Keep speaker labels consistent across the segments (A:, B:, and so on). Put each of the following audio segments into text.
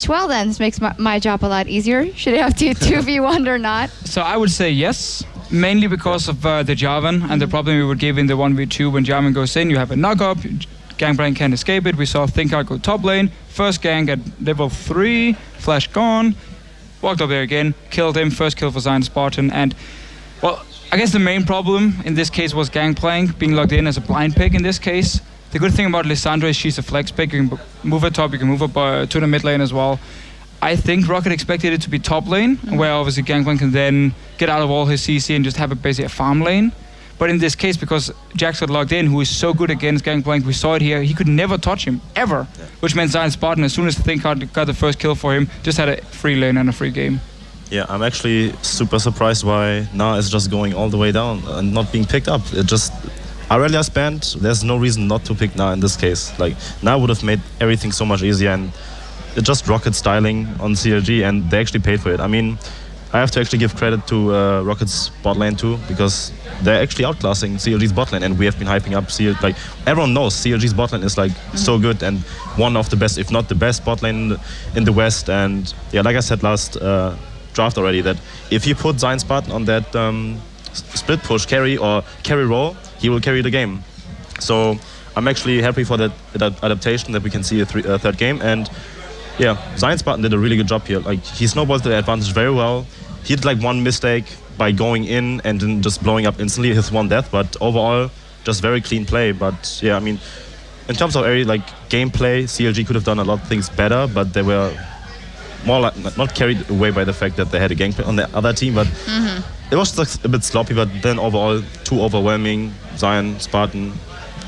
A: well then. This makes my job a lot easier. Should I have to 2v1 or not?
B: So I would say yes, mainly because of the Jarvan and the problem we would give in the 1v2 when Jarvan goes in. You have a knock-up, Gangplank can't escape it. We saw Thinkart go top lane, first gank at level 3, flash gone, walked up there again, killed him, first kill for Zion Spartan, and well, I guess the main problem in this case was Gangplank being logged in as a blind pick in this case. The good thing about Lissandra is she's a flex pick. You can move her top, you can move her to the mid lane as well. I think ROCCAT expected it to be top lane, where obviously Gangplank can then get out of all his CC and just have basically a farm lane. But in this case, because Jax got logged in, who is so good against Gangplank, we saw it here, he could never touch him, ever. Yeah. Which meant Zion Spartan, as soon as Thinkart got the first kill for him, just had a free lane and a free game.
C: Yeah, I'm actually super surprised why Na is just going all the way down and not being picked up. It just... Aurelia spanned, there's no reason not to pick Na in this case. Like, Na would have made everything so much easier, and it's just ROCCAT styling on CLG, and they actually paid for it. I mean, I have to actually give credit to ROCCAT's bot lane too, because they're actually outclassing CLG's bot lane, and we have been hyping up CLG. Like, everyone knows CLG's bot lane is like so good and one of the best, if not the best bot lane in the West. And yeah, like I said last draft already, that if you put Zion Spartan on that split push carry or carry role, he will carry the game. So I'm actually happy for that adaptation, that we can see a third game. And yeah, Zion Spartan did a really good job here. Like, he snowballed the advantage very well. He did like one mistake by going in and then just blowing up instantly, his one death, but overall just very clean play. But yeah, I mean, in terms of area, like gameplay, CLG could have done a lot of things better, but they were more like not carried away by the fact that they had a gameplay on the other team. But it was just a bit sloppy, but then overall too overwhelming. Zion Spartan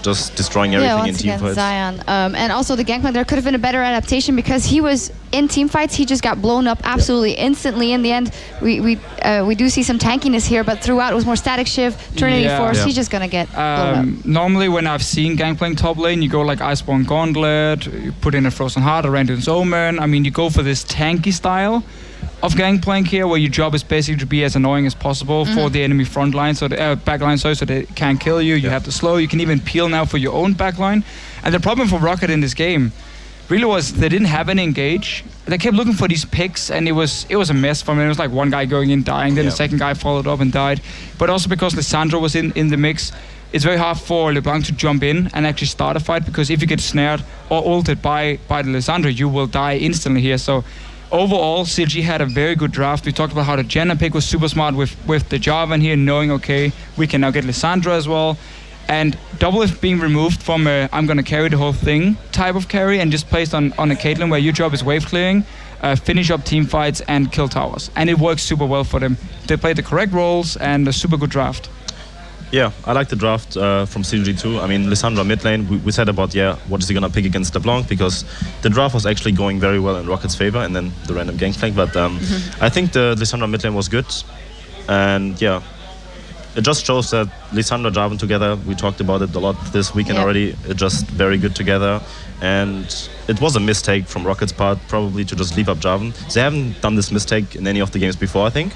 C: just destroying everything in teamfights.
A: Zion. And also the Gangplank, there could have been a better adaptation because he was in teamfights. He just got blown up absolutely instantly. In the end, we do see some tankiness here, but throughout it was more static shift, Trinity Force. He's just gonna get blown up.
B: Normally, when I've seen Gangplank top lane, you go like Iceborne Gauntlet, you put in a Frozen Heart, a Randon's Omen. I mean, you go for this tanky style of Gangplank here, where your job is basically to be as annoying as possible for the enemy front line, so the back line, so they can't kill you. You have to slow. You can even peel now for your own back line. And the problem for ROCCAT in this game really was they didn't have any engage. They kept looking for these picks, and it was a mess for them. It was like one guy going in, dying, then the second guy followed up and died. But also because Lissandra was in the mix, it's very hard for LeBlanc to jump in and actually start a fight, because if you get snared or ulted by the Lissandra, you will die instantly here. So overall, CLG had a very good draft. We talked about how the Jenna pick was super smart with the Jarvan here, knowing, okay, we can now get Lissandra as well. And Doublelift being removed from a I'm going to carry the whole thing type of carry and just placed on a Caitlyn, where your job is wave clearing, finish up team fights and kill towers. And it works super well for them. They played the correct roles and a super good draft.
C: Yeah, I like the draft from CLG too. I mean, Lissandra mid lane, we said about, what is he going to pick against LeBlanc, because the draft was actually going very well in ROCCAT's favor, and then the random Gangplank. But I think the Lissandra mid lane was good. And yeah, it just shows that Lissandra, Jarvan together, we talked about it a lot this weekend already, it's just very good together. And it was a mistake from ROCCAT's part, probably, to just leave up Jarvan. They haven't done this mistake in any of the games before, I think.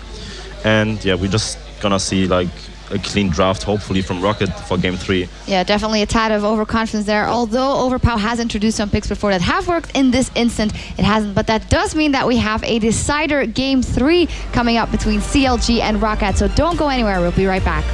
C: And yeah, we're just going to see like a clean draft, hopefully, from ROCCAT for Game 3.
A: Yeah, definitely a tad of overconfidence there. Although Overpow has introduced some picks before that have worked, in this instant it hasn't. But that does mean that we have a decider Game 3 coming up between CLG and ROCCAT. So don't go anywhere. We'll be right back.